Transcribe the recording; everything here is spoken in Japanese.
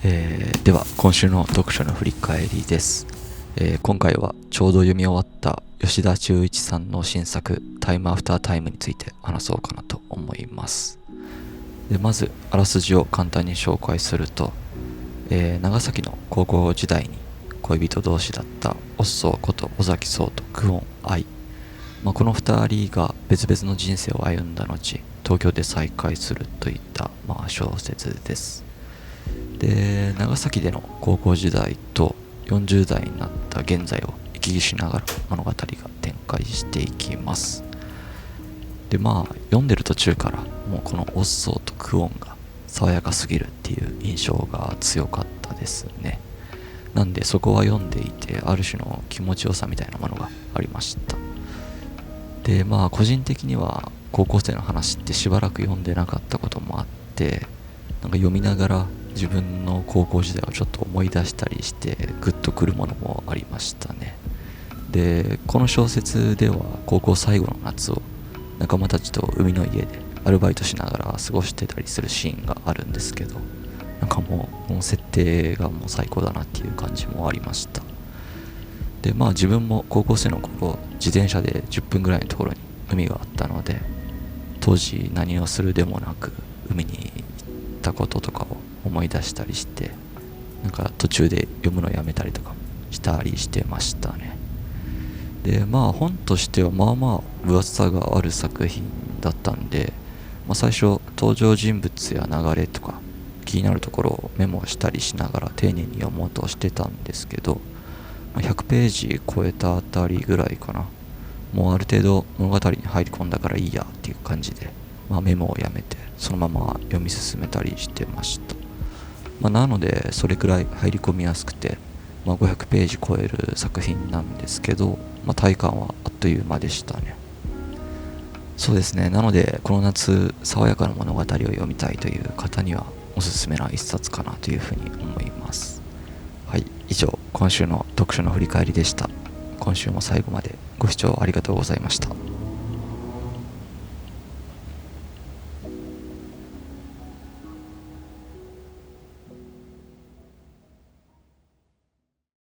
では今週の読書の振り返りです。今回はちょうど読み終わった吉田修一さんの新作タイムアフタータイムについて話そうかなと思います。でまずあらすじを簡単に紹介すると、長崎の高校時代に恋人同士だったおっそうこと尾崎壮と久遠愛、この2人が別々の人生を歩んだ後東京で再会するといった、小説です。で長崎での高校時代と40代になった現在を行き来しながら物語が展開していきます。で読んでる途中からもうこのおっそうと久遠が爽やかすぎるっていう印象が強かったですね。なんでそこは読んでいてある種の気持ちよさみたいなものがありました。で個人的には高校生の話ってしばらく読んでなかったこともあって、読みながら自分の高校時代をちょっと思い出したりしてグッとくるものもありましたね。でこの小説では高校最後の夏を仲間たちと海の家でアルバイトしながら過ごしてたりするシーンがあるんですけど、もうこの設定がもう最高だなっていう感じもありました。で自分も高校生の頃自転車で10分ぐらいのところに海があったので、当時何をするでもなく海に行ったこととかを思い出したりして、途中で読むのやめたりとかしたりしてましたね。で本としては分厚さがある作品だったんで、最初登場人物や流れとか気になるところをメモしたりしながら丁寧に読もうとしてたんですけど、100ページ超えたあたりぐらいかな、もうある程度物語に入り込んだからいいやっていう感じで、メモをやめてそのまま読み進めたりしてました。なのでそれくらい入り込みやすくて、500ページ超える作品なんですけど、体感はあっという間でしたね。そうですね。なのでこの夏爽やかな物語を読みたいという方にはおすすめな一冊かなというふうに思います。はい、以上今週の読書の振り返りでした。今週も最後までご視聴ありがとうございました。